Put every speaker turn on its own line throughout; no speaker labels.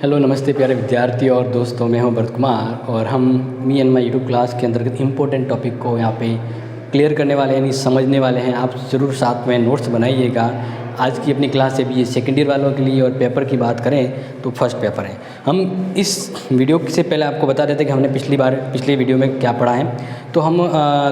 Hello नमस्ते प्यारे विद्यार्थी और दोस्तों, मैं हूं भरत कुमार और हम me and my YouTube class के अंतर्गत इम्पोर्टेंट टॉपिक को यहाँ पे क्लियर करने वाले हैं, यानी समझने वाले हैं। आप ज़रूर साथ में नोट्स बनाइएगा। आज की अपनी क्लास है भी ये सेकेंड ईयर वालों के लिए, और पेपर की बात करें तो फर्स्ट पेपर है। हम इस वीडियो से पहले आपको बता देते कि हमने पिछली वीडियो में क्या पढ़ा है। तो हम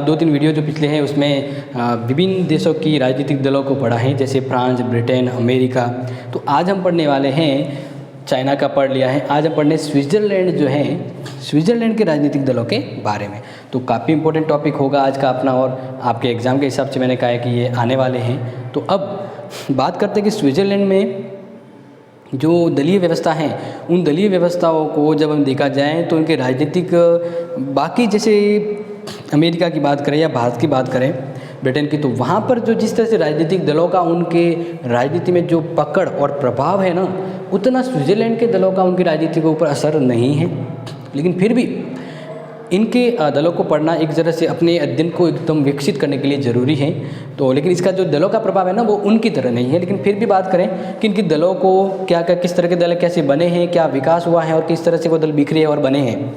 2-3 वीडियो जो पिछले हैं उसमें विभिन्न देशों की राजनीतिक दलों को पढ़ा है, जैसे फ्रांस, ब्रिटेन, अमेरिका। तो आज हम पढ़ने वाले हैं, चाइना का पढ़ लिया है, आज हम पढ़ने स्विट्ज़रलैंड जो है, स्विट्ज़रलैंड के राजनीतिक दलों के बारे में। तो काफ़ी इंपॉर्टेंट टॉपिक होगा आज का अपना, और आपके एग्ज़ाम के हिसाब से मैंने कहा है कि ये आने वाले हैं। तो अब बात करते हैं कि स्विट्ज़रलैंड में जो दलीय व्यवस्था है, उन दलीय व्यवस्थाओं को जब हम देखा जाए तो उनके राजनीतिक, बाकी जैसे अमेरिका की बात करें या भारत की बात करें, ब्रिटेन की, तो वहाँ पर जो जिस तरह से राजनीतिक दलों का उनके राजनीति में जो पकड़ और प्रभाव है ना, उतना स्विट्ज़रलैंड के दलों का उनकी राजनीति के ऊपर असर नहीं है। लेकिन फिर भी इनके दलों को पढ़ना एक तरह से अपने अध्ययन को एकदम विकसित करने के लिए ज़रूरी है। तो लेकिन इसका जो दलों का प्रभाव है ना, वो उनकी तरह नहीं है। लेकिन फिर भी बात करें कि इनके दलों को क्या क्या, किस तरह के दल कैसे बने हैं, क्या विकास हुआ है और किस तरह से वो दल बिखरे और बने हैं,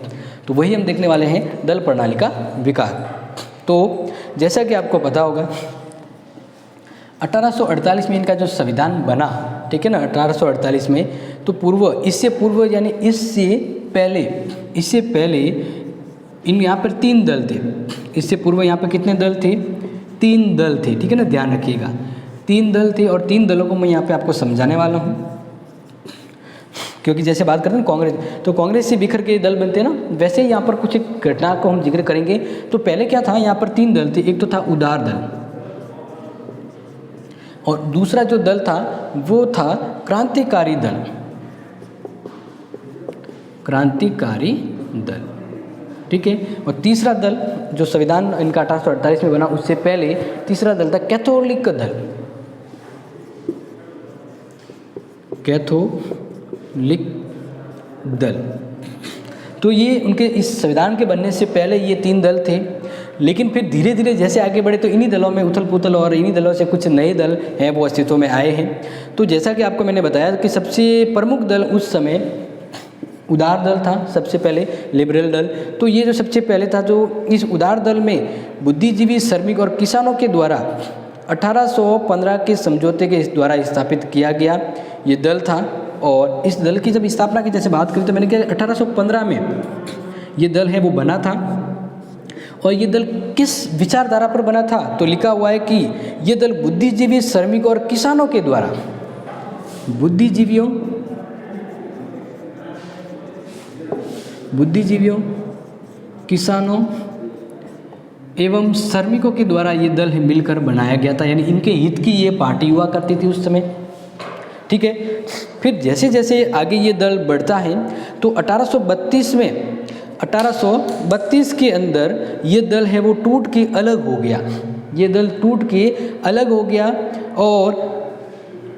तो वही हम देखने वाले हैं, दल प्रणाली का विकास। तो जैसा कि आपको पता होगा 1848 में इनका जो संविधान बना, ठीक है ना, 1848 में, तो इससे पूर्व यानी इससे पहले इन यहाँ पर 3 दल थे। इससे पूर्व यहाँ पर कितने दल थे? 3 दल थे, ठीक है ना, ध्यान रखिएगा। 3 दल थे और 3 दलों को मैं यहाँ पे आपको समझाने वाला हूँ, क्योंकि जैसे बात करते हैं कांग्रेस, तो कांग्रेस से बिखर के दल बनते हैं ना, वैसे ही यहाँ पर कुछ एक घटना को हम जिक्र करेंगे। तो पहले क्या था, यहाँ पर 3 दल थे। एक तो था उदार दल, और दूसरा जो दल था वो था क्रांतिकारी दल, क्रांतिकारी दल, ठीक है। और तीसरा दल जो संविधान इनका 1848 में बना, उससे पहले तीसरा दल था कैथोलिक दल, कैथोलिक दल। तो ये उनके इस संविधान के बनने से पहले ये 3 दल थे। लेकिन फिर धीरे धीरे जैसे आगे बढ़े तो इन्हीं दलों में उथल पुथल, और इन्हीं दलों से कुछ नए दल हैं वो अस्तित्व में आए हैं। तो जैसा कि आपको मैंने बताया कि सबसे प्रमुख दल उस समय उदार दल था, सबसे पहले लिबरल दल। तो ये जो सबसे पहले था, जो इस उदार दल में बुद्धिजीवी, श्रमिक और किसानों के द्वारा 1815 के समझौते के द्वारा स्थापित किया गया ये दल था। और इस दल की जब स्थापना की जैसे बात करें तो मैंने कहा 1815 में ये दल है वो बना था। और ये दल किस विचारधारा पर बना था, तो लिखा हुआ है कि ये दल बुद्धिजीवी, श्रमिक और किसानों के द्वारा, बुद्धिजीवियों, किसानों एवं श्रमिकों के द्वारा ये दल मिलकर बनाया गया था। यानी इनके हित की ये पार्टी हुआ करती थी उस समय, ठीक है। फिर जैसे जैसे आगे ये दल बढ़ता है तो 1832 के अंदर ये दल है वो टूट के अलग हो गया। ये दल टूट के अलग हो गया और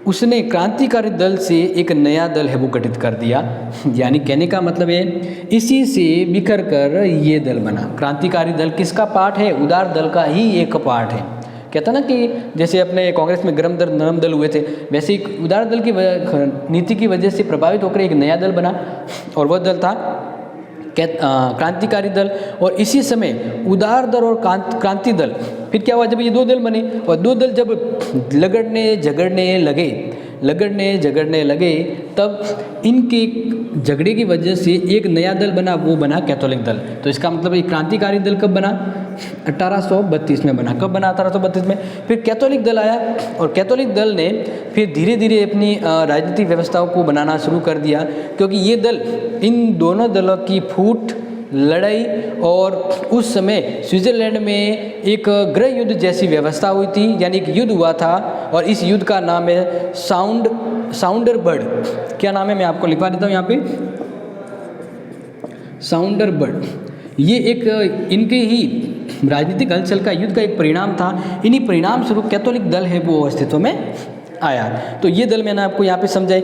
उसने क्रांतिकारी दल से एक नया दल है वो गठित कर दिया। यानी कहने का मतलब है इसी से बिखर कर ये दल बना। क्रांतिकारी दल किसका पार्ट है? उदार दल का ही एक पार्ट है। कहता ना कि जैसे अपने कांग्रेस में गरम दल नरम दल हुए थे, वैसे ही उदार दल की नीति की वजह से प्रभावित होकर एक नया दल बना, और वह दल था क्रांतिकारी दल। और इसी समय उदार दल और क्रांति दल, फिर क्या हुआ, जब ये 2 दल बने और 2 दल जब लगड़ने झगड़ने लगे तब इनके झगड़े की वजह से एक नया दल बना, वो बना कैथोलिक दल। तो इसका मतलब ये क्रांतिकारी दल कब बना? 1832 में बना। कब बना? 1832 में। फिर कैथोलिक दल आया और कैथोलिक दल ने फिर धीरे धीरे अपनी राजनीतिक व्यवस्थाओं को बनाना शुरू कर दिया, क्योंकि ये दल, इन दोनों दलों की फूट, लड़ाई, और उस समय स्विट्ज़रलैंड में एक गृह युद्ध जैसी व्यवस्था हुई थी, यानी एक युद्ध हुआ था। और इस युद्ध का नाम है साउंडरबर्ड। क्या नाम है? मैं आपको लिखवा देता हूँ यहाँ पे, साउंडरबर्ड। ये एक इनके ही राजनीतिक हलचल का, युद्ध का एक परिणाम था। इन्हीं परिणाम स्वरूप कैथोलिक दल है वो अस्तित्व में आया। तो ये दल मैंने आपको यहाँ पे समझाए।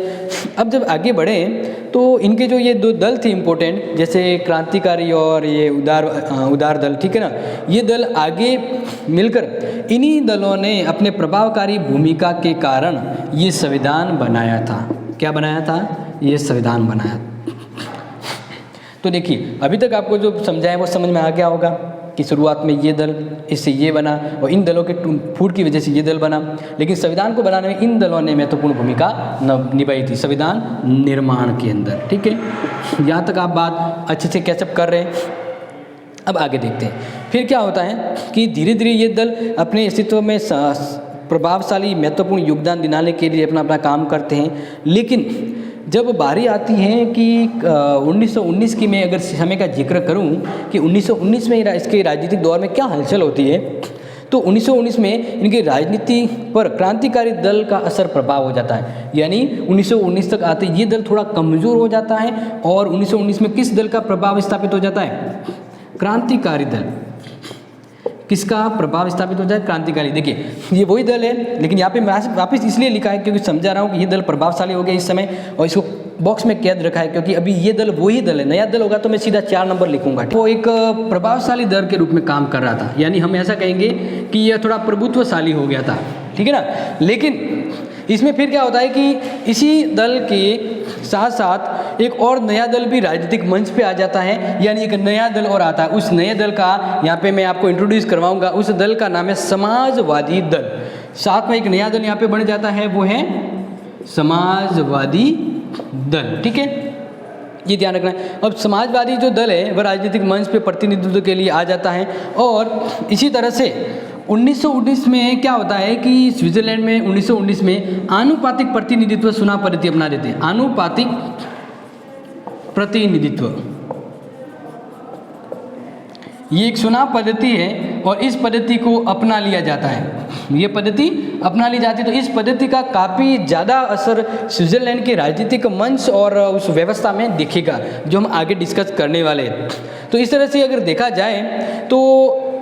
अब जब आगे बढ़े तो इनके जो ये 2 दल थे इम्पोर्टेंट, जैसे क्रांतिकारी और ये उदार दल, ठीक है ना, ये दल आगे मिलकर इन्हीं दलों ने अपने प्रभावकारी भूमिका के कारण ये संविधान बनाया था। क्या बनाया था? ये संविधान बनाया। तो देखिए अभी तक आपको जो समझाया वो समझ में आ गया होगा कि शुरुआत में ये दल, इससे ये बना और इन दलों के फूट की वजह से ये दल बना। लेकिन संविधान को बनाने में इन दलों ने महत्वपूर्ण भूमिका निभाई थी संविधान निर्माण के अंदर। ठीक है, यहाँ तक आप बात अच्छे से कैचअप कर रहे हैं। अब आगे देखते हैं फिर क्या होता है कि धीरे धीरे ये दल अपने अस्तित्व में प्रभावशाली महत्वपूर्ण योगदान दिलाने के लिए अपना अपना काम करते हैं। लेकिन जब बारी आती है कि 1919 की मैं अगर समय का जिक्र करूं कि 1919 में इसके राजनीतिक दौर में क्या हलचल होती है, तो 1919 में इनकी राजनीति पर क्रांतिकारी दल का असर प्रभाव हो जाता है। यानी 1919 तक आते ये दल थोड़ा कमज़ोर हो जाता है और 1919 में किस दल का प्रभाव स्थापित हो जाता है? क्रांतिकारी दल। किसका प्रभाव स्थापित हो जाए? क्रांतिकारी। देखिए ये वही दल है, लेकिन यहाँ पे वापस इसलिए लिखा है क्योंकि समझा रहा हूँ कि ये दल प्रभावशाली हो गया इस समय, और इसको बॉक्स में कैद रखा है क्योंकि अभी ये दल वही दल है। नया दल होगा तो मैं सीधा 4 नंबर लिखूंगा। वो एक प्रभावशाली दल के रूप में काम कर रहा था, यानी हम ऐसा कहेंगे कि यह थोड़ा प्रभुत्वशाली हो गया था। ठीक है ना। लेकिन इसमें फिर क्या होता है कि इसी दल के साथ साथ एक और नया दल भी राजनीतिक मंच पे आ जाता है, यानी एक नया दल और आता है। उस नए दल का यहाँ पे मैं आपको इंट्रोड्यूस करवाऊंगा। उस दल का नाम है समाजवादी दल। साथ में एक नया दल यहाँ पे बन जाता है, वो है समाजवादी दल। ठीक है, ये ध्यान रखना है। अब समाजवादी जो दल है वह राजनीतिक मंच पे प्रतिनिधित्व के लिए आ जाता है। और इसी तरह से 1919 में क्या होता है कि स्विट्जरलैंड में 1919 में आनुपातिक प्रतिनिधित्व चुनाव पद्धति अपना देते हैं। आनुपातिक प्रतिनिधित्व ये एक चुनाव पद्धति है और इस पद्धति को अपना लिया जाता है। ये पद्धति अपना ली जाती है। तो इस पद्धति का काफ़ी ज़्यादा असर स्विट्जरलैंड के राजनीतिक मंच और उस व्यवस्था में दिखेगा जो हम आगे डिस्कस करने वाले हैं। तो इस तरह से अगर देखा जाए तो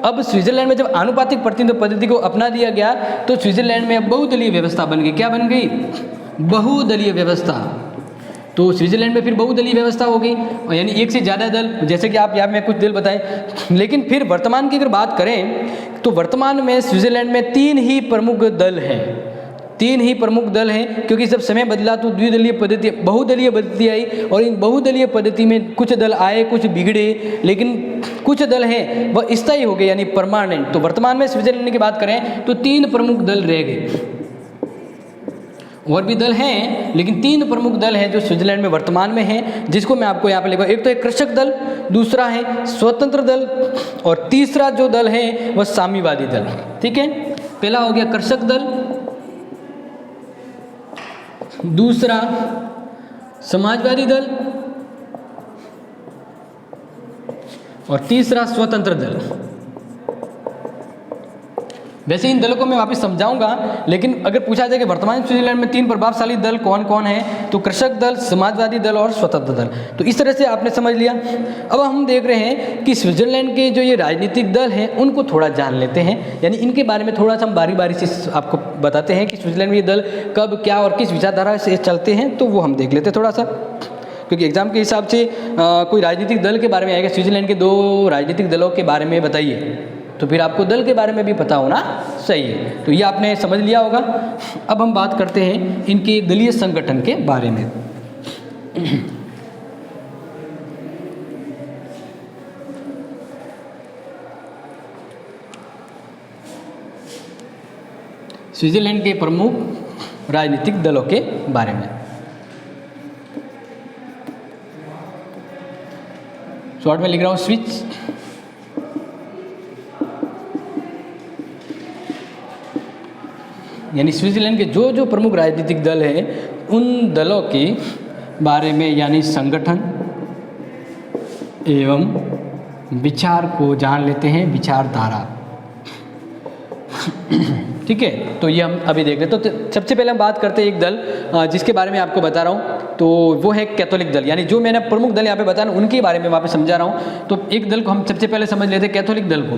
अब स्विट्जरलैंड में जब आनुपातिक प्रतिनिधित्व पद्धति को अपना दिया गया तो स्विट्जरलैंड में अब बहुदलीय व्यवस्था बन गई। क्या बन गई? बहुदलीय व्यवस्था। तो स्विट्जरलैंड में फिर बहुदलीय व्यवस्था हो गई, और यानी एक से ज़्यादा दल, जैसे कि आप यहाँ में कुछ दल बताए। लेकिन फिर वर्तमान की अगर बात करें तो वर्तमान में स्विट्जरलैंड में 3 ही प्रमुख दल हैं। 3 ही प्रमुख दल हैं, क्योंकि जब समय बदला तो द्विदलीय पद्धति, बहुदलीय पद्धति आई। और इन बहुदलीय पद्धति में कुछ दल आए, कुछ बिगड़े, लेकिन कुछ दल हैं वह स्थायी हो गए, यानी परमानेंट। तो वर्तमान में स्विट्जरलैंड की बात करें तो 3 प्रमुख दल रह गए। और भी दल हैं, लेकिन 3 प्रमुख दल हैं जो स्विट्जरलैंड में वर्तमान में हैं, जिसको मैं आपको यहाँ पे लिखूंगा। एक तो है कृषक दल, दूसरा है स्वतंत्र दल, और तीसरा जो दल है वह साम्यवादी दल। ठीक है, पहला हो गया कृषक दल, दूसरा समाजवादी दल और तीसरा स्वतंत्र दल। वैसे इन दलों को मैं वापस समझाऊंगा, लेकिन अगर पूछा जाए कि वर्तमान स्विट्जरलैंड में 3 प्रभावशाली दल कौन कौन है, तो कृषक दल, समाजवादी दल और स्वतंत्र दल। तो इस तरह से आपने समझ लिया। अब हम देख रहे हैं कि स्विट्जरलैंड के जो ये राजनीतिक दल हैं उनको थोड़ा जान लेते हैं, यानी इनके बारे में थोड़ा सा हम बारी बारी से आपको बताते हैं कि स्विट्जरलैंड में ये दल कब, क्या और किस विचारधारा से चलते हैं। तो वो हम देख लेते हैं थोड़ा सा, क्योंकि एग्जाम के हिसाब से कोई राजनीतिक दल के बारे में आएगा, स्विट्जरलैंड के 2 राजनीतिक दलों के बारे में बताइए, तो फिर आपको दल के बारे में भी पता होना सही है। तो ये आपने समझ लिया होगा। अब हम बात करते हैं इनके दलीय संगठन के बारे में। स्विट्जरलैंड के प्रमुख राजनीतिक दलों के बारे में शॉर्ट में लिख रहा हूँ स्विच। यानी स्विट्जरलैंड के जो जो प्रमुख राजनीतिक दल हैं उन दलों के बारे में, यानी संगठन एवं विचार को जान लेते हैं, विचारधारा। ठीक है, तो ये हम अभी देख लेते। तो सबसे पहले हम बात करते हैं एक दल जिसके बारे में आपको बता रहा हूँ, तो वो है कैथोलिक दल। यानी जो मैंने प्रमुख दल यहाँ पे बताया उनके बारे में वहाँ पे समझा रहा हूँ। तो एक दल को हम सबसे पहले समझ लेते हैं, कैथोलिक दल को।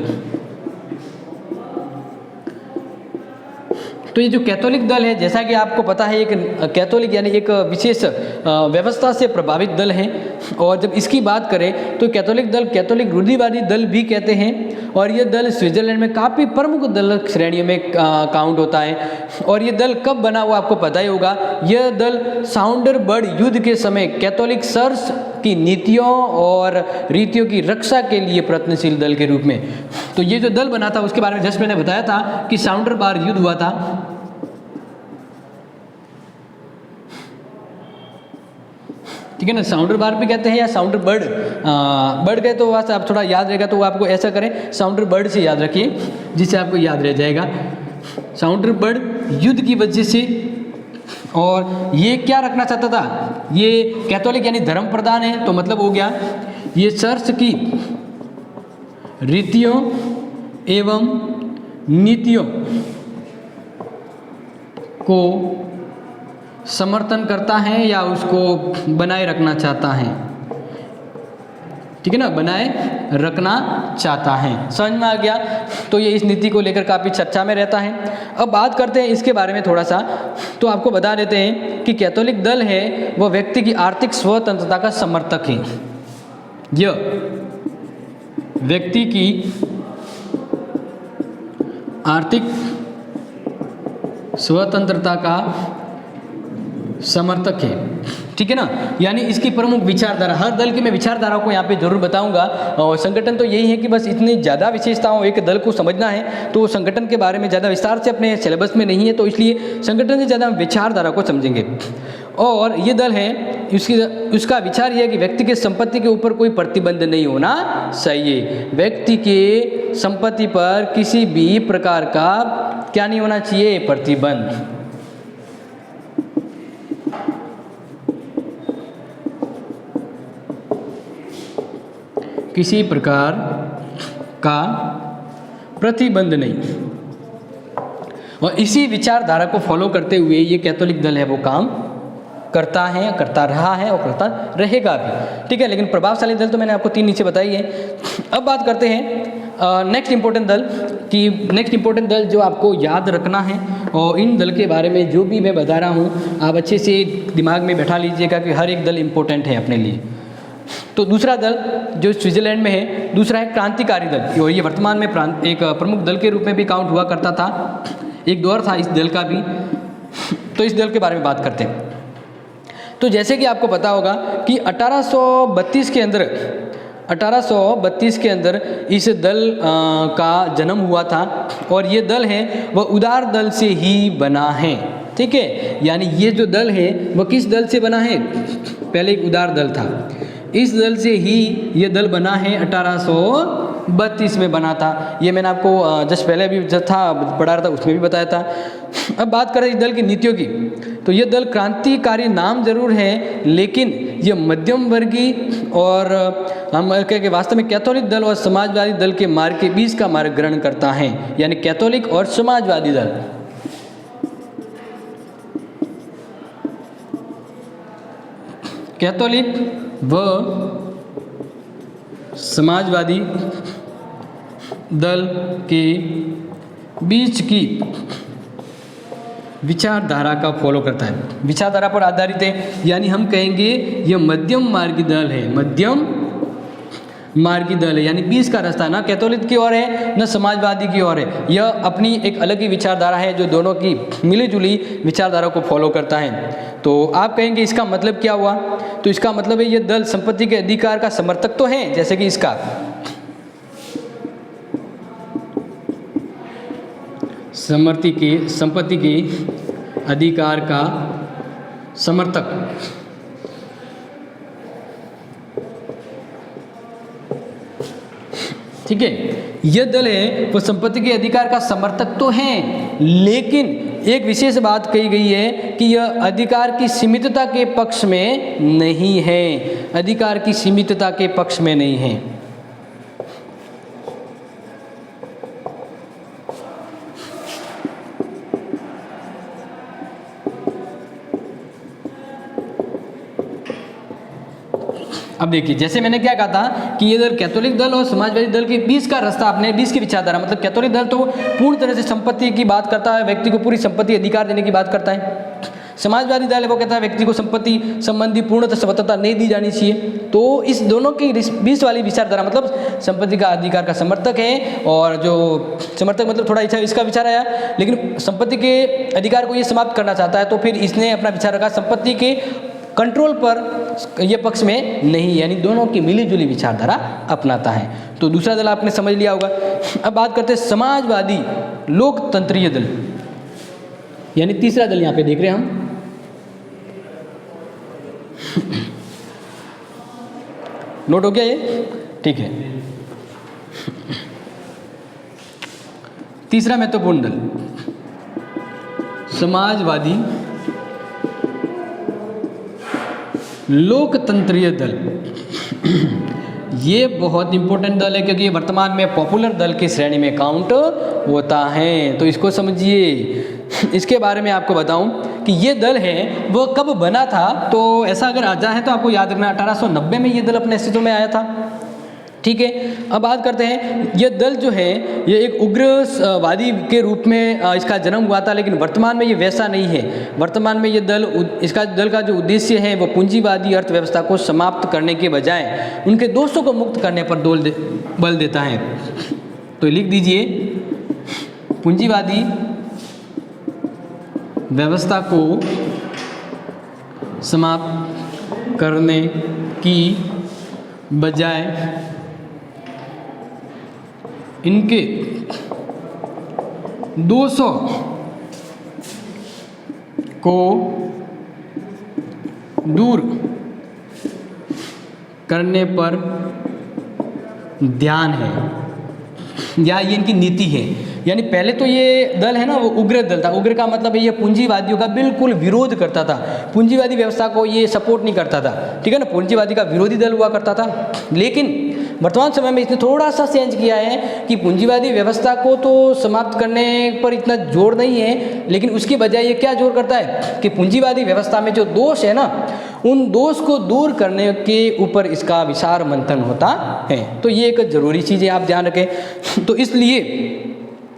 तो ये जो कैथोलिक दल है, जैसा कि आपको पता है, एक कैथोलिक यानी एक विशेष व्यवस्था से प्रभावित दल है। और जब इसकी बात करें तो कैथोलिक दल कैथोलिक रूढ़िवादी दल भी कहते हैं, और ये दल स्विट्जरलैंड में काफ़ी प्रमुख दल श्रेणियों में काउंट होता है। और ये दल कब बना हुआ आपको पता ही होगा। यह दल साउंडरबर्ड युद्ध के समय कैथोलिक चर्च की नीतियों और रीतियों की रक्षा के लिए प्रयत्नशील दल के रूप में। तो ये जो दल बना था उसके बारे में जस्ट मैंने बताया था कि साउंडरबर्ड युद्ध हुआ था। ठीक है ना, साउंडर बार भी कहते हैं या साउंडर बर्ड। बर्ड गए तो वहाँ से आप थोड़ा याद रहेगा, तो आपको ऐसा करें, साउंडर बर्ड से याद रखिए जिससे आपको याद रह जाएगा। साउंडर बर्ड युद्ध की वजह से, और ये क्या रखना चाहता था, ये कैथोलिक यानी धर्म प्रधान है, तो मतलब हो गया ये चर्च की रीतियों एवं नीतियों को समर्थन करता है या उसको बनाए रखना चाहता है। ठीक है ना, बनाए रखना चाहता है। समझ में आ गया। तो ये इस नीति को लेकर काफ़ी चर्चा में रहता है। अब बात करते हैं इसके बारे में थोड़ा सा। तो आपको बता देते हैं कि कैथोलिक दल है वह व्यक्ति की आर्थिक स्वतंत्रता का समर्थक है। यह व्यक्ति की आर्थिक स्वतंत्रता का समर्थक है। ठीक है ना, यानी इसकी प्रमुख विचारधारा, हर दल की मैं विचारधाराओं को यहाँ पे जरूर बताऊंगा। और संगठन तो यही है कि बस इतनी ज़्यादा विशेषताओं एक दल को समझना है, तो संगठन के बारे में ज़्यादा विस्तार से अपने सिलेबस में नहीं है, तो इसलिए संगठन से ज़्यादा विचारधारा को समझेंगे। और ये दल है, उसका विचार यह है कि व्यक्ति के संपत्ति के ऊपर कोई प्रतिबंध नहीं होना चाहिए। व्यक्ति के संपत्ति पर किसी भी प्रकार का क्या नहीं होना चाहिए, प्रतिबंध। किसी प्रकार का प्रतिबंध नहीं। और इसी विचारधारा को फॉलो करते हुए ये कैथोलिक दल है वो काम करता है, करता रहा है और करता रहेगा भी। ठीक है, लेकिन प्रभावशाली दल तो मैंने आपको 3 नीचे बताई है। अब बात करते हैं नेक्स्ट इंपॉर्टेंट दल की। नेक्स्ट इंपॉर्टेंट दल जो आपको याद रखना है, और इन दल के बारे में जो भी मैं बता रहा हूँ आप अच्छे से दिमाग में बैठा लीजिएगा कि हर एक दल इम्पोर्टेंट है अपने लिए। तो दूसरा दल जो स्विट्जरलैंड में है, दूसरा है क्रांतिकारी दल, और ये वर्तमान में एक प्रमुख दल के रूप में भी काउंट हुआ करता था। एक दौर था इस दल का भी। तो इस दल के बारे में बात करते हैं। तो जैसे कि आपको पता होगा कि 1832 के अंदर इस दल का जन्म हुआ था, और ये दल है वह उदार दल से ही बना है। ठीक है, यानी ये जो दल है वह किस दल से बना है, पहले एक उदार दल था, इस दल से ही ये दल बना है, 1832 में बना था। ये मैंने आपको जस्ट पहले भी जो था पढ़ा रहा था उसमें भी बताया था। अब बात करें इस दल की नीतियों की, तो ये दल क्रांतिकारी नाम जरूर है, लेकिन ये मध्यम वर्गीय और हम कहें वास्तव में कैथोलिक दल और समाजवादी दल के मार्ग के बीच का मार्ग ग्रहण करता है। यानी कैथोलिक और समाजवादी दल, कैथोलिक व समाजवादी दल के बीच की विचारधारा का फॉलो करता है, विचारधारा पर आधारित है। यानी हम कहेंगे यह मध्यम मार्गी दल है, मध्यम मार्गी दल है, यानी बीच का रास्ता, ना कैथोलिक की ओर है न समाजवादी की ओर है। यह अपनी एक अलग ही विचारधारा है जो दोनों की मिली जुली विचारधारा को फॉलो करता है। तो आप कहेंगे इसका मतलब क्या हुआ, तो इसका मतलब है ये दल संपत्ति के अधिकार का समर्थक तो है, जैसे कि इसका संपत्ति के अधिकार का समर्थक। ठीक है, यह दल है वो संपत्ति के अधिकार का समर्थक तो है, लेकिन एक विशेष बात कही गई है कि यह अधिकार की सीमितता के पक्ष में नहीं है, अधिकार की सीमितता के पक्ष में नहीं है। अब देखिए, जैसे मैंने क्या कहा था कि ये दल कैथोलिक दल और समाजवादी दल के बीच का रास्ता अपने बीच की विचारधारा, मतलब कैथोलिक दल तो पूर्ण तरह से संपत्ति की बात करता है, व्यक्ति को पूरी संपत्ति अधिकार देने की बात करता है। समाजवादी दल वो कहता है व्यक्ति को संपत्ति संबंधी पूर्णतः स्वतंत्रता नहीं दी जानी चाहिए। तो इस दोनों के बीच वाली विचारधारा, मतलब संपत्ति का अधिकार का समर्थक है, और जो समर्थक मतलब थोड़ा इसका विचार आया, लेकिन संपत्ति के अधिकार को ये समाप्त करना चाहता है, तो फिर इसने अपना विचार रखा संपत्ति के कंट्रोल पर ये पक्ष में नहीं, यानी दोनों की मिलीजुली विचारधारा अपनाता है। तो दूसरा दल आपने समझ लिया होगा। अब बात करते हैं समाजवादी लोकतंत्रीय दल, यानी तीसरा दल यहाँ पे देख रहे हैं हम। नोट हो गया ये? ठीक है। तीसरा महत्वपूर्ण दल समाजवादी लोकतंत्रीय दल। ये बहुत इंपॉर्टेंट दल है क्योंकि ये वर्तमान में पॉपुलर दल की श्रेणी में काउंट होता है। तो इसको समझिए। इसके बारे में आपको बताऊं कि ये दल है वो कब बना था, तो ऐसा अगर आ जाए तो आपको याद रखना 1890 में ये दल अपने अस्तित्व में आया था। ठीक है। अब बात करते हैं, ये दल जो है ये एक उग्रवादी के रूप में इसका जन्म हुआ था, लेकिन वर्तमान में ये वैसा नहीं है। वर्तमान में ये दल का जो उद्देश्य है वो पूंजीवादी अर्थव्यवस्था को समाप्त करने के बजाय उनके दोषों को मुक्त करने पर बल देता है। तो लिख दीजिए, पूंजीवादी व्यवस्था को समाप्त करने की बजाय इनके दोषों को दूर करने पर ध्यान है, या ये इनकी नीति है। यानी पहले तो ये दल है ना वो उग्र दल था। उग्र का मतलब है ये पूंजीवादियों का बिल्कुल विरोध करता था, पूंजीवादी व्यवस्था को ये सपोर्ट नहीं करता था। ठीक है ना, पूंजीवादी का विरोधी दल हुआ करता था। लेकिन वर्तमान समय में इसने थोड़ा सा चेंज किया है कि पूंजीवादी व्यवस्था को तो समाप्त करने पर इतना जोर नहीं है, लेकिन उसकी बजाय ये क्या जोर करता है कि पूंजीवादी व्यवस्था में जो दोष है ना, उन दोष को दूर करने के ऊपर इसका विचार मंथन होता है। तो ये एक ज़रूरी चीज़ है, आप ध्यान रखें। तो इसलिए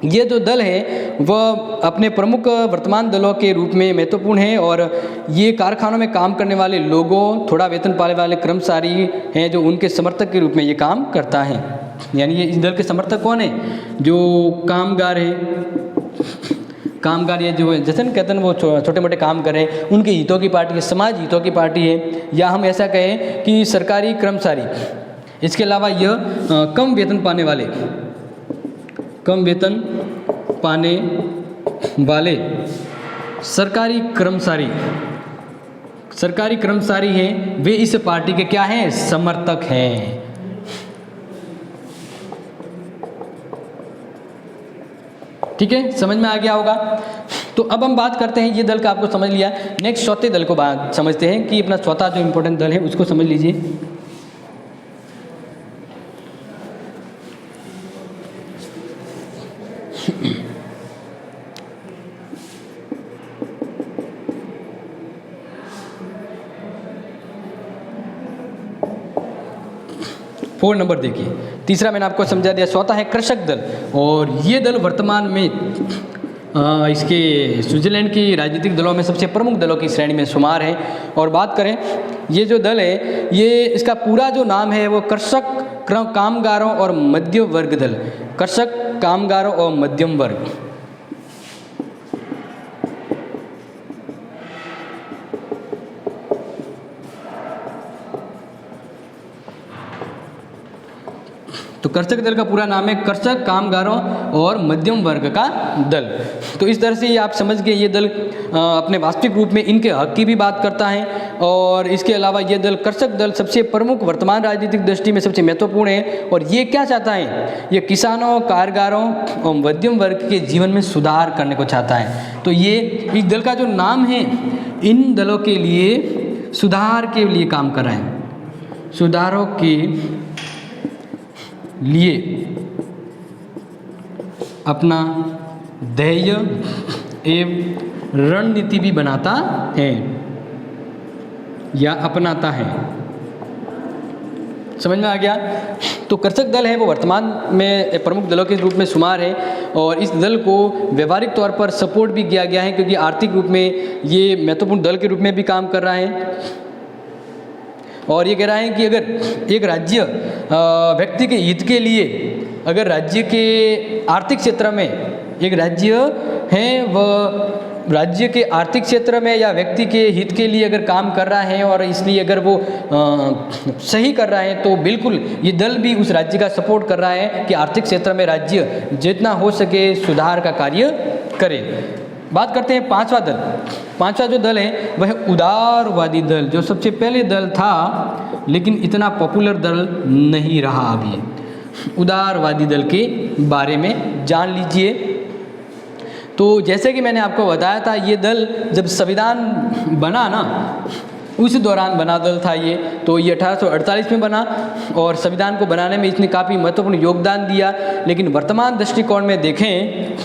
ये जो दल है वह अपने प्रमुख वर्तमान दलों के रूप में महत्वपूर्ण है, और ये कारखानों में काम करने वाले लोगों, थोड़ा वेतन पाने वाले कर्मचारी हैं जो उनके समर्थक के रूप में ये काम करता है। यानी ये इस दल के समर्थक कौन है? जो कामगार है, कामगार ये जो जैसे न कहते हैं वो छोटे मोटे काम कर रहे हैं, उनके हितों की पार्टी है, समाज हितों की पार्टी है, या हम ऐसा कहें कि सरकारी कर्मचारी। इसके अलावा यह कम वेतन पाने वाले सरकारी कर्मचारी हैं, वे इस पार्टी के क्या हैं? समर्थक हैं। ठीक है, समझ में आ गया होगा। तो अब हम बात करते हैं, ये दल का आपको समझ लिया। नेक्स्ट चौथे दल को बात समझते हैं कि अपना चौथा जो इम्पोर्टेंट दल है उसको समझ लीजिए। 4 नंबर देखिए। तीसरा मैंने आपको समझा दिया। चौथा है कृषक दल, और ये दल वर्तमान में इसके स्विट्जरलैंड की राजनीतिक दलों में सबसे प्रमुख दलों की श्रेणी में शुमार है। और बात करें, ये जो दल है ये इसका पूरा जो नाम है वो कृषक कामगारों और मध्यम वर्ग दल, कृषक कामगारों और मध्यम वर्ग। तो कृषक दल का पूरा नाम है कृषक कामगारों और मध्यम वर्ग का दल। तो इस तरह से ये आप समझ गए, ये दल अपने वास्तविक रूप में इनके हक की भी बात करता है। और इसके अलावा ये दल कृषक दल सबसे प्रमुख वर्तमान राजनीतिक दृष्टि में सबसे महत्वपूर्ण है। और ये क्या चाहता है? ये किसानों, कारीगरों और मध्यम वर्ग के जीवन में सुधार करने को चाहता है। तो ये इस दल का जो नाम है, इन दलों के लिए सुधार के लिए काम कर रहा है, सुधारों के लिए अपना ध्येय एवं रणनीति भी बनाता है या अपनाता है। समझ में आ गया। तो कृषक दल है वो वर्तमान में प्रमुख दलों के रूप में शुमार है और इस दल को व्यवहारिक तौर पर सपोर्ट भी किया गया है क्योंकि आर्थिक रूप में ये महत्वपूर्ण दल के रूप में भी काम कर रहा है। और ये कह रहा है कि अगर एक राज्य व्यक्ति के हित के लिए, अगर राज्य के आर्थिक क्षेत्र में एक राज्य है वह राज्य के आर्थिक क्षेत्र में या व्यक्ति के हित के लिए अगर काम कर रहा है और इसलिए अगर वो सही कर रहा है तो बिल्कुल ये दल भी उस राज्य का सपोर्ट कर रहा है कि आर्थिक क्षेत्र में राज्य जितना हो सके सुधार का कार्य करे। बात करते हैं पांचवा दल। पांचवा जो दल है वह उदारवादी दल, जो सबसे पहले दल था लेकिन इतना पॉपुलर दल नहीं रहा अभी। उदारवादी दल के बारे में जान लीजिए। तो जैसे कि मैंने आपको बताया था, ये दल जब संविधान बना ना उस दौरान बना दल था ये। तो ये 1848 में बना और संविधान को बनाने में इसने काफ़ी महत्वपूर्ण योगदान दिया। लेकिन वर्तमान दृष्टिकोण में देखें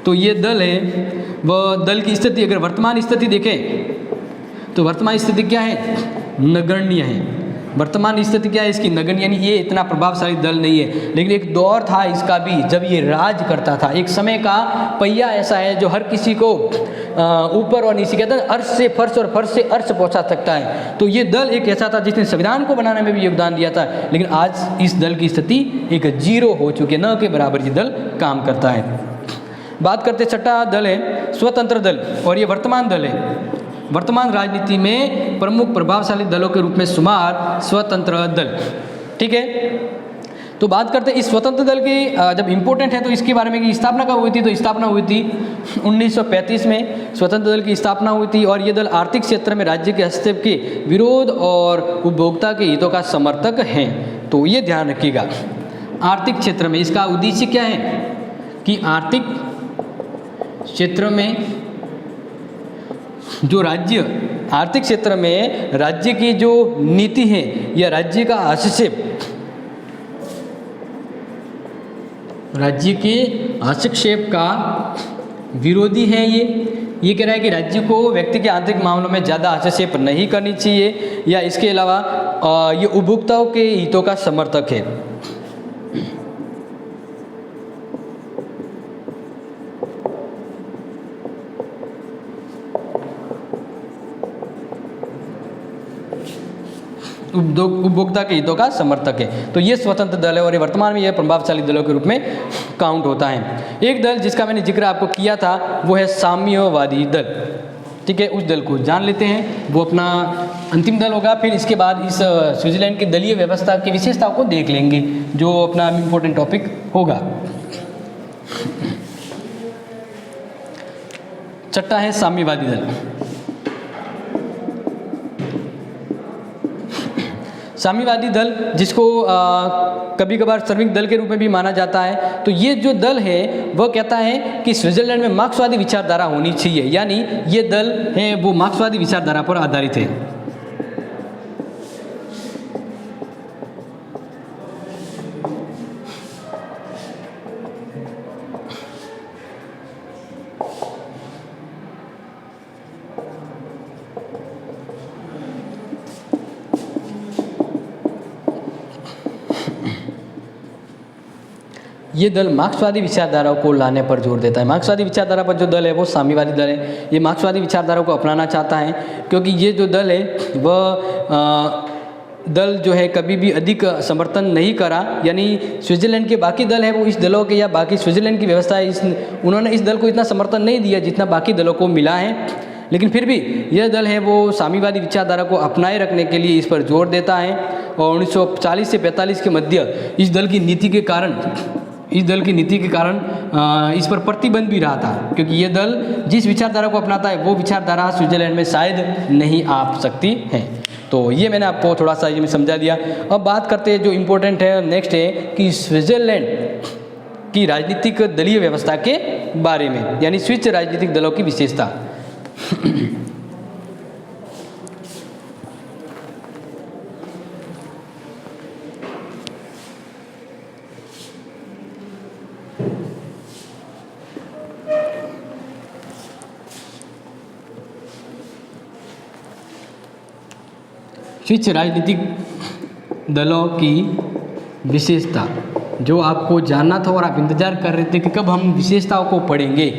तो ये दल है वह दल की स्थिति, अगर वर्तमान स्थिति देखें तो वर्तमान स्थिति क्या है, नगण्य है। वर्तमान स्थिति क्या है इसकी, नगण्य, यानी ये इतना प्रभावशाली दल नहीं है। लेकिन एक दौर था इसका भी जब ये राज करता था। एक समय का पहिया ऐसा है जो हर किसी को ऊपर और नीचे, कहते हैं अर्श से फर्श और फर्श से अर्श पहुंचा सकता है। तो ये दल एक ऐसा था जिसने संविधान को बनाने में भी योगदान दिया था। लेकिन आज इस दल की स्थिति एक जीरो हो चुकी है, न के बराबर ये दल काम करता है। बात करते छठा दल है स्वतंत्र दल और ये वर्तमान दल है। वर्तमान राजनीति में प्रमुख प्रभावशाली दलों के रूप में शुमार स्वतंत्र दल। ठीक है, तो बात करते हैं इस स्वतंत्र दल की जब इम्पोर्टेंट है तो इसके बारे में कि स्थापना कब हुई थी। तो स्थापना हुई थी 1935 में स्वतंत्र दल की स्थापना हुई थी और ये दल आर्थिक क्षेत्र में राज्य के हस्तक्षेप के विरोध और उपभोक्ता के हितों का समर्थक है। तो ये ध्यान रखिएगा, आर्थिक क्षेत्र में इसका उद्देश्य क्या है कि आर्थिक क्षेत्र में जो राज्य आर्थिक क्षेत्र में राज्य की जो नीति है या राज्य का हस्तक्षेप, राज्य के हस्तक्षेप का विरोधी है। ये कह रहा है कि राज्य को व्यक्ति के आंतरिक मामलों में ज़्यादा हस्तक्षेप नहीं करनी चाहिए या इसके अलावा ये उपभोक्ताओं के हितों का समर्थक है। उपभोक्ता के हितों का समर्थक है। तो ये स्वतंत्र दल है और ये वर्तमान में ये प्रभावशाली दलों के रूप में काउंट होता है। एक दल जिसका मैंने जिक्र आपको किया था वो है साम्यवादी दल। ठीक है, उस दल को जान लेते हैं, वो अपना अंतिम दल होगा। फिर इसके बाद इस स्विट्जरलैंड की दलीय व्यवस्था की विशेषताओं को देख लेंगे जो अपना इम्पोर्टेंट टॉपिक होगा। छठा है साम्यवादी दल। साम्यवादी दल जिसको कभी कभार श्रमिक दल के रूप में भी माना जाता है। तो ये जो दल है वह कहता है कि स्विट्जरलैंड में मार्क्सवादी विचारधारा होनी चाहिए, यानी ये दल है वो मार्क्सवादी विचारधारा पर आधारित है। ये दल मार्क्सवादी विचारधाराओं को लाने पर जोर देता है। मार्क्सवादी विचारधारा पर जो दल है वो साम्यवादी दल है। ये मार्क्सवादी विचारधारा को अपनाना चाहता है क्योंकि ये जो दल है वह दल जो है कभी भी अधिक समर्थन नहीं करा, यानी स्विट्जरलैंड के बाकी दल है वो इस दलों के या बाकी स्विट्जरलैंड की व्यवस्था है उन्होंने इस दल को इतना समर्थन नहीं दिया जितना बाकी दलों को मिला है। लेकिन फिर भी यह दल है वो साम्यवादी विचारधारा को अपनाए रखने के लिए इस पर जोर देता है। और 1940 से 45 के मध्य इस दल की नीति के कारण इस पर प्रतिबंध भी रहा था, क्योंकि ये दल जिस विचारधारा को अपनाता है वो विचारधारा स्विट्जरलैंड में शायद नहीं आ सकती है। तो ये मैंने आपको थोड़ा सा ये समझा दिया। अब बात करते हैं जो इम्पोर्टेंट है, नेक्स्ट है कि स्विट्जरलैंड की राजनीतिक दलीय व्यवस्था के बारे में, यानी स्विच राजनीतिक दलों की विशेषता। स्विच राजनीतिक दलों की विशेषता, जो आपको जानना था और आप इंतज़ार कर रहे थे कि कब हम विशेषताओं को पढ़ेंगे।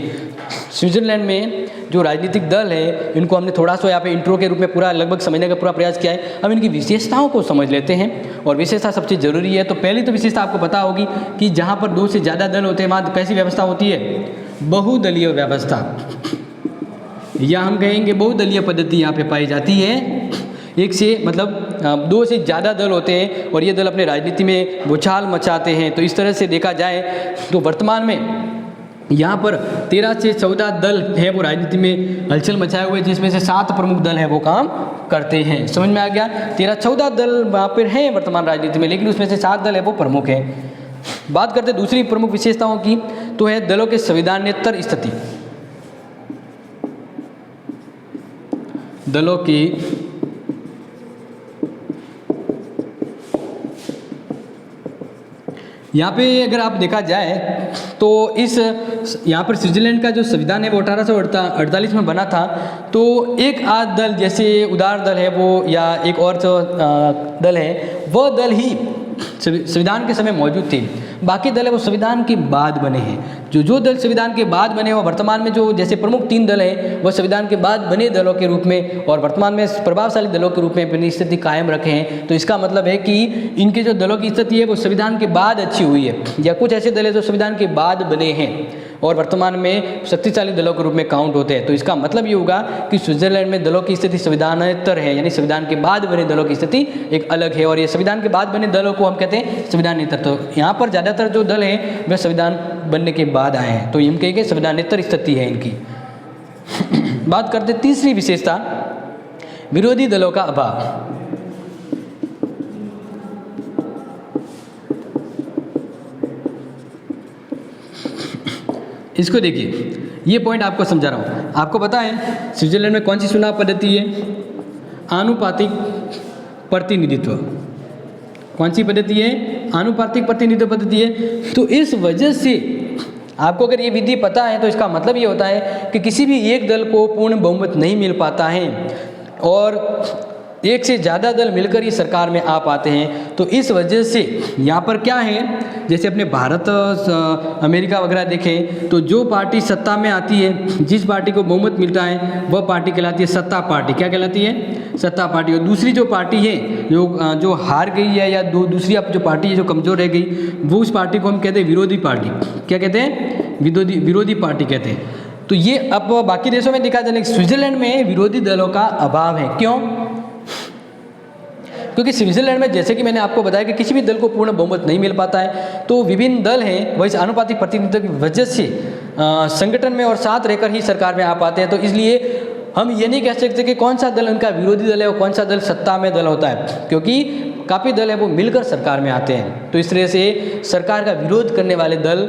स्विट्ज़रलैंड में जो राजनीतिक दल है, इनको हमने थोड़ा सा यहाँ पे इंट्रो के रूप में पूरा लगभग समझने का पूरा प्रयास किया है। अब इनकी विशेषताओं को समझ लेते हैं, और विशेषता सबसे ज़रूरी है। तो पहली तो विशेषता आपको पता होगी कि जहाँ पर 2 से ज़्यादा दल होते हैं वहाँ कैसी व्यवस्था होती है, बहुदलीय व्यवस्था, या हम कहेंगे बहुदलीय पद्धति यहाँ पे पाई जाती है। एक से मतलब 2 से ज़्यादा दल होते हैं और ये दल अपने राजनीति में उछाल मचाते हैं। तो इस तरह से देखा जाए तो वर्तमान में यहाँ पर 13 से 14 दल हैं वो राजनीति में हलचल मचाए हुए, जिसमें से 7 प्रमुख दल हैं वो काम करते हैं। समझ में आ गया? 13-14 दल वहाँ पर हैं वर्तमान राजनीति में, लेकिन उसमें से 7 दल है वो प्रमुख हैं। बात करते हैं दूसरी प्रमुख विशेषताओं की, तो है दलों के संविधानेतर स्थिति। दलों की यहाँ पे अगर आप देखा जाए तो इस यहाँ पर स्विट्ज़रलैंड का जो संविधान है वो 1848 में बना था। तो एक आध दल, जैसे उदार दल है वो, या एक और जो दल है, वो दल ही संविधान के समय मौजूद थे। बाकी दल है वो संविधान के बाद बने हैं। जो दल संविधान के बाद बने वो वर्तमान में जो जैसे प्रमुख 3 दल हैं वो संविधान के बाद बने दलों के रूप में और वर्तमान में प्रभावशाली दलों के रूप में अपनी स्थिति कायम रखे हैं। तो इसका मतलब है कि इनके जो दलों की स्थिति है वो संविधान के बाद अच्छी हुई है, या कुछ ऐसे दल है जो संविधान के बाद बने हैं और वर्तमान में शक्तिशाली दलों के रूप में काउंट होते हैं। तो इसका मतलब ये होगा कि स्विट्ज़रलैंड में दलों की स्थिति संविधानेतर है, यानी संविधान के बाद बने दलों की स्थिति एक अलग है, और ये संविधान के बाद बने दलों को हम कहते हैं संविधानेतर। तो यहाँ पर ज़्यादातर जो दल हैं वे संविधान बनने के बाद आए हैं, तो हम कहेंगे संविधानेतर स्थिति है इनकी। बात करते तीसरी विशेषता, विरोधी दलों का अभाव। इसको देखिए, ये पॉइंट आपको समझा रहा हूँ। आपको पता है स्विट्ज़रलैंड में कौन सी चुनाव पद्धति है? आनुपातिक प्रतिनिधित्व। कौन सी पद्धति है? आनुपातिक प्रतिनिधित्व पद्धति है। तो इस वजह से आपको अगर ये विधि पता है तो इसका मतलब ये होता है कि किसी भी एक दल को पूर्ण बहुमत नहीं मिल पाता है और एक से ज़्यादा दल मिलकर ही सरकार में आ पाते हैं। तो इस वजह से यहाँ पर क्या है, जैसे अपने भारत अमेरिका वगैरह देखें तो जो पार्टी सत्ता में आती है, जिस पार्टी को बहुमत मिलता है वह पार्टी कहलाती है सत्ता पार्टी। क्या कहलाती है? सत्ता पार्टी। और दूसरी जो पार्टी है जो हार गई है या दूसरी अब जो पार्टी है जो कमज़ोर रह गई, वो उस पार्टी को हम कहते हैं विरोधी पार्टी। क्या कहते हैं? विरोधी पार्टी कहते हैं। तो ये अब बाकी देशों में देखा जाए, स्विट्ज़रलैंड में विरोधी दलों का अभाव है। क्यों? क्योंकि स्विट्ज़रलैंड में जैसे कि मैंने आपको बताया कि किसी भी दल को पूर्ण बहुमत नहीं मिल पाता है, तो विभिन्न दल हैं वह इस आनुपातिक प्रतिनिधित्व की वजह से संगठन में और साथ रहकर ही सरकार में आ पाते हैं। तो इसलिए हम ये नहीं कह सकते कि कौन सा दल उनका विरोधी दल है और कौन सा दल सत्ता में दल होता है, क्योंकि काफ़ी दल है वो मिलकर सरकार में आते हैं। तो इस तरह से सरकार का विरोध करने वाले दल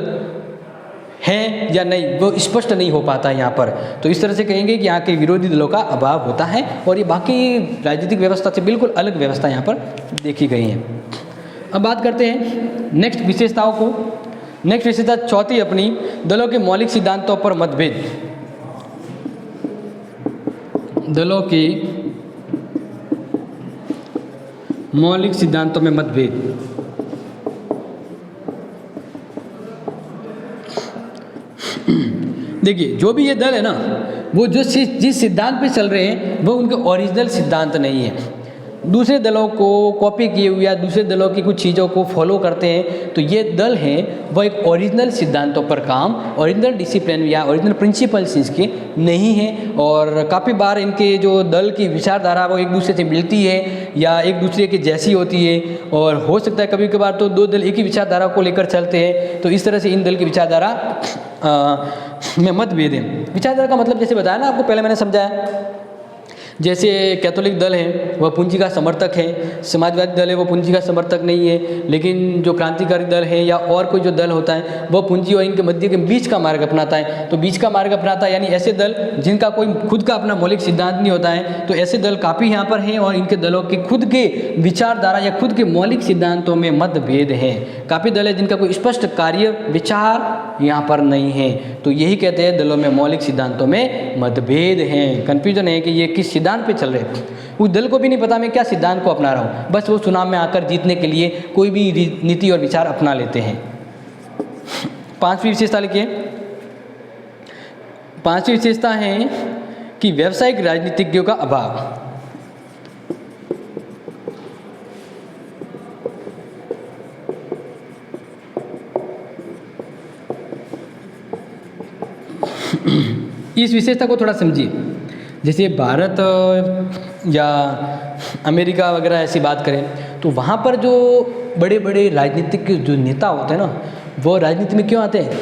हैं या नहीं वो स्पष्ट नहीं हो पाता है यहाँ पर। तो इस तरह से कहेंगे कि यहाँ के विरोधी दलों का अभाव होता है और ये बाकी राजनीतिक व्यवस्था से बिल्कुल अलग व्यवस्था यहाँ पर देखी गई है। अब बात करते हैं नेक्स्ट विशेषताओं को। नेक्स्ट विशेषता चौथी अपनी, दलों के मौलिक सिद्धांतों पर मतभेद। दलों के मौलिक सिद्धांतों में मतभेद। देखिए, जो भी ये दल है ना, वो जिस सिद्धांत पे चल रहे हैं वो उनके ओरिजिनल सिद्धांत नहीं है। दूसरे दलों को कॉपी किए हुए या दूसरे दलों की कुछ चीज़ों को फॉलो करते हैं। तो ये दल हैं वो एक ओरिजिनल सिद्धांतों पर काम, ओरिजिनल डिसिप्लिन या ओरिजिनल प्रिंसिपल्स इसके नहीं हैं। और काफ़ी बार इनके जो दल की विचारधारा वो एक दूसरे से मिलती है या एक दूसरे के जैसी होती है, और हो सकता है कभी कभार तो 2 दल एक ही विचारधारा को लेकर चलते हैं। तो इस तरह से इन दल की विचारधारा में मतभेद है। विचारधारा का मतलब जैसे बताया ना आपको, पहले मैंने समझाया, जैसे कैथोलिक दल है वह पूंजी का समर्थक है, समाजवादी दल है वो पूंजी का समर्थक नहीं है, लेकिन जो क्रांतिकारी दल है या और कोई जो दल होता है वह पूंजी और इनके मध्य के बीच का मार्ग अपनाता है। तो बीच का मार्ग अपनाता है यानी ऐसे दल जिनका कोई खुद का अपना मौलिक सिद्धांत नहीं होता है। तो ऐसे दल काफ़ी यहाँ पर हैं और इनके दलों के खुद के विचारधारा या खुद के मौलिक सिद्धांतों में मतभेद है। काफ़ी दल है जिनका कोई स्पष्ट कार्य विचार यहाँ पर नहीं है। तो यही कहते हैं दलों में मौलिक सिद्धांतों में मतभेद हैं। कन्फ्यूजन है कि ये किस सिद्धांत पे चल रहे हैं। उस दल को भी नहीं पता मैं क्या सिद्धांत को अपना रहा हूँ, बस वो चुनाव में आकर जीतने के लिए कोई भी नीति और विचार अपना लेते हैं। पांचवी विशेषता लिखिए। पांचवी विशेषता है कि व्यावसायिक राजनीतिज्ञों का अभाव। इस विशेषता को थोड़ा समझिए। जैसे भारत या अमेरिका वगैरह ऐसी बात करें तो वहाँ पर जो बड़े बड़े राजनीतिक जो नेता होते हैं ना, वो राजनीति में क्यों आते हैं?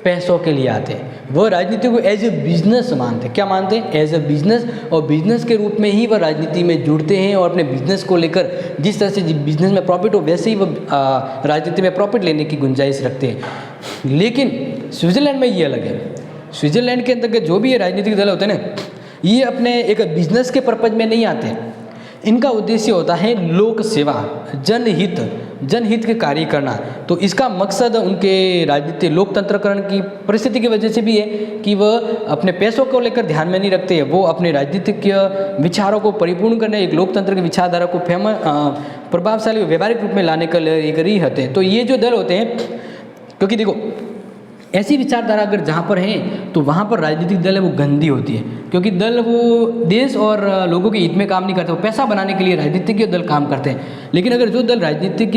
पैसों के लिए आते हैं। वो राजनीति को एज ए बिजनेस मानते हैं। क्या मानते हैं? As a business. और बिजनेस के रूप में ही वह राजनीति में जुड़ते हैं और अपने बिजनेस को लेकर जिस तरह से बिजनेस में प्रॉफिट हो वैसे ही वह राजनीति में प्रॉफिट लेने की गुंजाइश रखते हैं। लेकिन स्विट्ज़रलैंड में ये अलग है। स्विट्ज़रलैंड के अंदर के जो भी ये राजनीतिक दल होते हैं ना, ये अपने एक बिजनेस के पर्पज में नहीं आते। इनका उद्देश्य होता है लोक सेवा, जनहित के कार्य करना। तो इसका मकसद उनके राजनीतिक लोकतंत्रकरण की परिस्थिति की वजह से भी है कि वह अपने पैसों को लेकर ध्यान में नहीं रखते हैं। वो अपने राजनीतिक विचारों को परिपूर्ण करने, एक लोकतंत्र की विचारधारा को प्रभावशाली व्यवहारिक रूप में लाने के लिए होते हैं। तो ये जो दल होते हैं, क्योंकि देखो ऐसी विचारधारा अगर जहाँ पर है तो वहाँ पर राजनीतिक दल है वो गंदी होती है, क्योंकि दल वो देश और लोगों के हित में काम नहीं करते, वो पैसा बनाने के लिए राजनीतिक दल काम करते हैं। लेकिन अगर जो दल राजनीतिक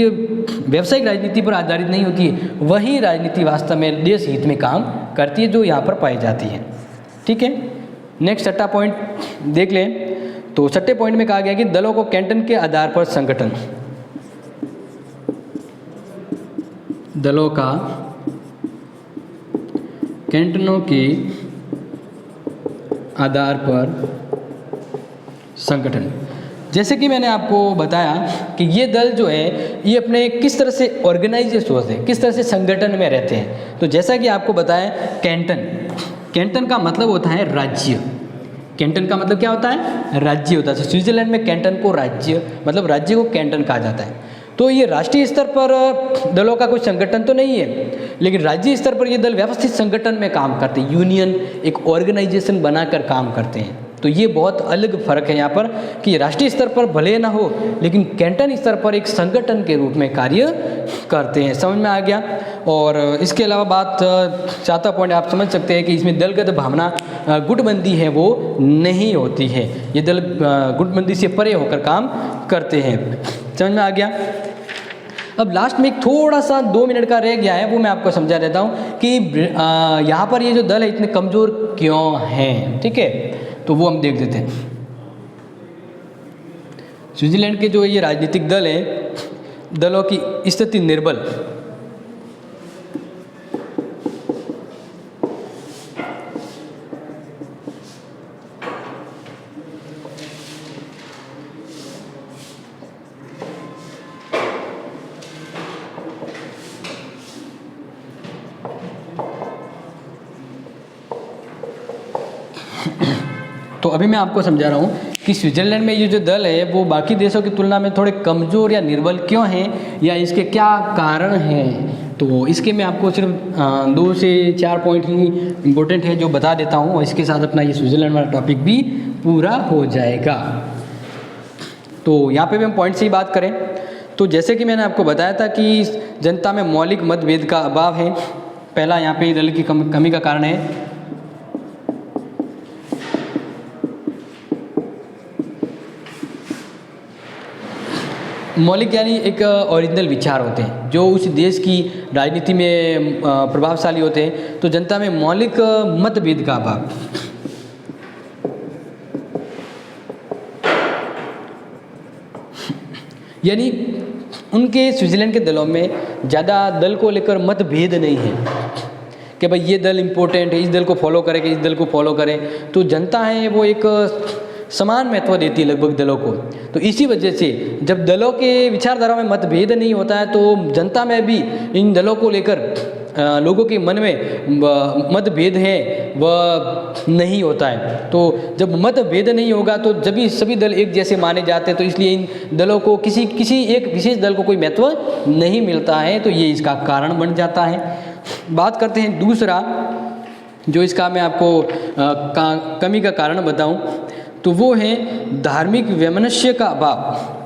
व्यावसायिक राजनीति पर आधारित नहीं होती है, वही राजनीति वास्तव में देश हित में काम करती है, जो यहाँ पर पाई जाती है। ठीक है, नेक्स्ट छठा पॉइंट देख लें। तो छठे पॉइंट में कहा गया कि दलों को कैंटन के आधार पर संगठन, दलों का कैंटनों के आधार पर संगठन। जैसे कि मैंने आपको बताया कि ये दल जो है ये अपने किस तरह से ऑर्गेनाइज होते हैं, किस तरह से संगठन में रहते हैं। तो जैसा कि आपको बताया कैंटन का मतलब होता है राज्य। कैंटन का मतलब क्या होता है? राज्य होता है। स्विट्जरलैंड में कैंटन को राज्य, मतलब राज्य को कैंटन कहा जाता है। तो ये राष्ट्रीय स्तर पर दलों का कोई संगठन तो नहीं है, लेकिन राज्य स्तर पर ये दल व्यवस्थित संगठन में काम करते हैं, यूनियन, एक ऑर्गेनाइजेशन बनाकर काम करते हैं। तो ये बहुत अलग फर्क है यहाँ पर कि राष्ट्रीय स्तर पर भले ना हो, लेकिन कैंटन स्तर पर एक संगठन के रूप में कार्य करते हैं। समझ में आ गया? और इसके अलावा बात चौथा पॉइंट आप समझ सकते हैं कि इसमें दलगत भावना, गुटबंदी है वो नहीं होती है। ये दल गुटबंदी से परे होकर काम करते हैं। समझ में आ गया? अब लास्ट में एक थोड़ा सा 2 मिनट का रह गया है, वो मैं आपको समझा देता हूँ कि यहाँ पर ये जो दल है इतने कमज़ोर क्यों हैं। ठीक है, तो वो हम देख देते हैं। स्विट्जरलैंड के जो ये राजनीतिक दल है, दलों की स्थिति निर्बल, तो अभी मैं आपको समझा रहा हूँ कि स्विट्जरलैंड में ये जो दल है वो बाकी देशों की तुलना में थोड़े कमज़ोर या निर्बल क्यों हैं, या इसके क्या कारण हैं। तो इसके मैं आपको सिर्फ 2 से 4 पॉइंट ही इम्पोर्टेंट है जो बता देता हूँ, और इसके साथ अपना ये स्विट्जरलैंड वाला टॉपिक भी पूरा हो जाएगा। तो यहाँ पे भी हम पॉइंट से ही बात करें तो जैसे कि मैंने आपको बताया था कि जनता में मौलिक मतभेद का अभाव है। पहला यहाँ पे दल की कमी का कारण है। मौलिक यानी एक ओरिजिनल विचार होते हैं जो उस देश की राजनीति में प्रभावशाली होते हैं। तो जनता में मौलिक मतभेद का अभाव, यानी उनके स्विट्जरलैंड के दलों में ज़्यादा दल को लेकर मतभेद नहीं है कि भाई ये दल इम्पोर्टेंट है, इस दल को फॉलो करें कि इस दल को फॉलो करें। तो जनता है वो एक समान महत्व देती है लगभग दलों को। तो इसी वजह से जब दलों के विचारधारा में मतभेद नहीं होता है तो जनता में भी इन दलों को लेकर लोगों के मन में मतभेद है वह नहीं होता है। तो जब मतभेद नहीं होगा तो जब भी सभी दल एक जैसे माने जाते हैं, तो इसलिए इन दलों को किसी एक विशेष दल को कोई महत्व नहीं मिलता है। तो ये इसका कारण बन जाता है। बात करते हैं दूसरा, जो इसका मैं आपको कमी का कारण बताऊं, तो वो है धार्मिक वैमनस्य का अभाव।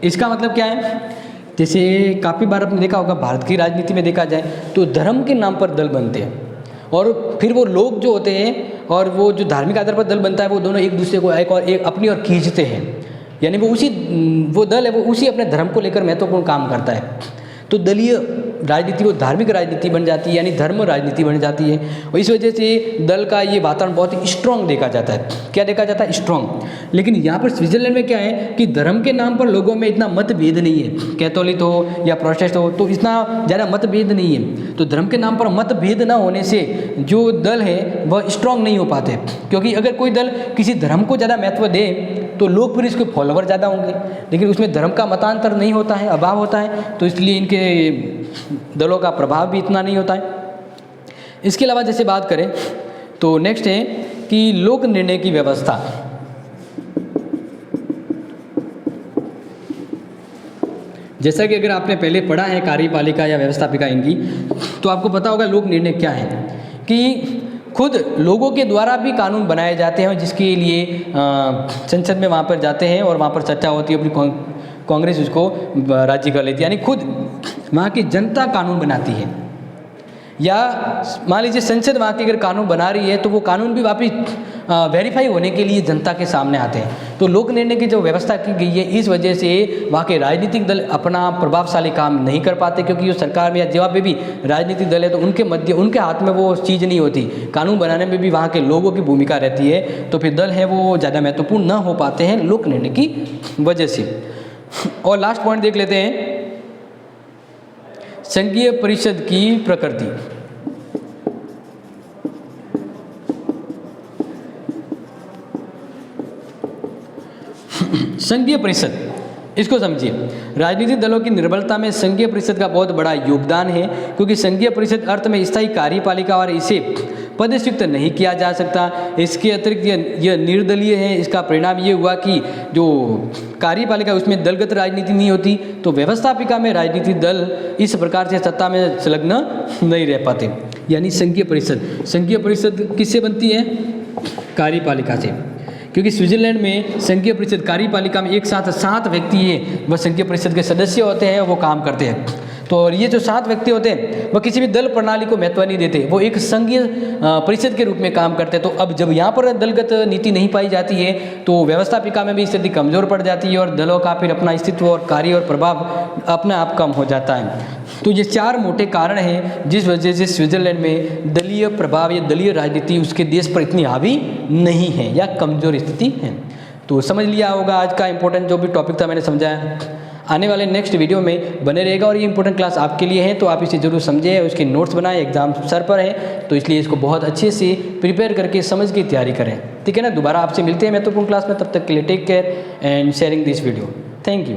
इसका मतलब क्या है? जैसे काफ़ी बार आपने देखा होगा भारत की राजनीति में देखा जाए तो धर्म के नाम पर दल बनते हैं और फिर वो लोग जो होते हैं और वो जो धार्मिक आधार पर दल बनता है वो दोनों एक दूसरे को एक अपनी ओर खींचते हैं, यानी वो दल है वो उसी अपने धर्म को लेकर महत्वपूर्ण काम करता है। तो दलीय राजनीति वो धार्मिक राजनीति बन जाती है, यानी धर्म राजनीति बन जाती है और इस वजह से दल का ये वातावरण बहुत ही स्ट्रॉन्ग देखा जाता है। क्या देखा जाता है? स्ट्रॉन्ग। लेकिन यहाँ पर स्विट्जरलैंड में क्या है कि धर्म के नाम पर लोगों में इतना मतभेद नहीं है, कैथोलिक हो या प्रोटेस्टेंट हो तो इतना ज़्यादा मतभेद नहीं है। तो धर्म के नाम पर मतभेद ना होने से जो दल है वह स्ट्रॉन्ग नहीं हो पाते, क्योंकि अगर कोई दल किसी धर्म को ज़्यादा महत्व दे तो लोग फिर इसके फॉलोवर ज़्यादा होंगे, लेकिन उसमें धर्म का मतांतर नहीं होता है, अभाव होता है, तो इसलिए इनके दलों का प्रभाव भी इतना नहीं होता है। इसके अलावा जैसे बात करें तो नेक्स्ट है कि लोक निर्णय की व्यवस्था। जैसा कि अगर आपने पहले पढ़ा है कार्यपालिका या व्यवस्थापिका इनकी, तो आपको पता होगा लोक निर्णय क्या है कि खुद लोगों के द्वारा भी कानून बनाए जाते हैं जिसके लिए संसद में वहाँ पर जाते हैं और वहाँ पर चर्चा होती है, अपनी कांग्रेस उसको राज्य कर लेती है, यानी खुद वहाँ की जनता कानून बनाती है। या मान लीजिए संसद वहाँ की अगर कानून बना रही है तो वो कानून भी वापिस वेरीफाई होने के लिए जनता के सामने आते हैं। तो लोक निर्णय की जो व्यवस्था की गई है इस वजह से वहाँ के राजनीतिक दल अपना प्रभावशाली काम नहीं कर पाते, क्योंकि जो सरकार में या जवाब में भी राजनीतिक दल है तो उनके हाथ में वो चीज़ नहीं होती, कानून बनाने में भी वहाँ के लोगों की भूमिका रहती है, तो फिर दल है वो ज़्यादा महत्वपूर्ण न हो पाते हैं लोक निर्णय की वजह से। और लास्ट पॉइंट देख लेते हैं, संघीय परिषद की प्रकृति। संघीय परिषद, इसको समझिए, राजनीतिक दलों की निर्बलता में संघीय परिषद का बहुत बड़ा योगदान है, क्योंकि संघीय परिषद अर्थ में स्थायी कार्यपालिका और इसे पदच्युत नहीं किया जा सकता। इसके अतिरिक्त यह निर्दलीय है। इसका परिणाम ये हुआ कि जो कार्यपालिका उसमें दलगत राजनीति नहीं होती, तो व्यवस्थापिका में राजनीतिक दल इस प्रकार से सत्ता में संलग्न नहीं रह पाते। यानी संघीय परिषद किससे बनती है? कार्यपालिका से, क्योंकि स्विट्जरलैंड में संघीय परिषद कार्यपालिका में एक साथ 7 व्यक्ति हैं, वह संघीय परिषद के सदस्य होते हैं, वो काम करते हैं। तो ये जो 7 व्यक्ति होते हैं वह किसी भी दल प्रणाली को महत्व नहीं देते, वो एक संघीय परिषद के रूप में काम करते हैं। तो अब जब यहाँ पर दलगत नीति नहीं पाई जाती है तो व्यवस्थापिका में भी स्थिति कमज़ोर पड़ जाती है और दलों का फिर अपना अस्तित्व और कार्य और प्रभाव अपने आप कम हो जाता है। तो ये 4 मोटे कारण हैं जिस वजह से स्विट्जरलैंड में दलीय प्रभाव या दलीय राजनीति उसके देश पर इतनी हावी नहीं है या कमज़ोर स्थिति है। तो समझ लिया होगा आज का इंपॉर्टेंट जो भी टॉपिक था मैंने समझाया। आने वाले नेक्स्ट वीडियो में बने रहेगा और ये इंपॉर्टेंट क्लास आपके लिए है, तो आप इसे जरूर समझें, उसके नोट्स बनाएं। एग्जाम सर पर है तो इसलिए इसको बहुत अच्छे से प्रिपेयर करके समझ के तैयारी करें, ठीक है ना। दोबारा आपसे मिलते हैं महत्वपूर्ण क्लास में, तब तक के लिए take care and sharing this video. Thank you.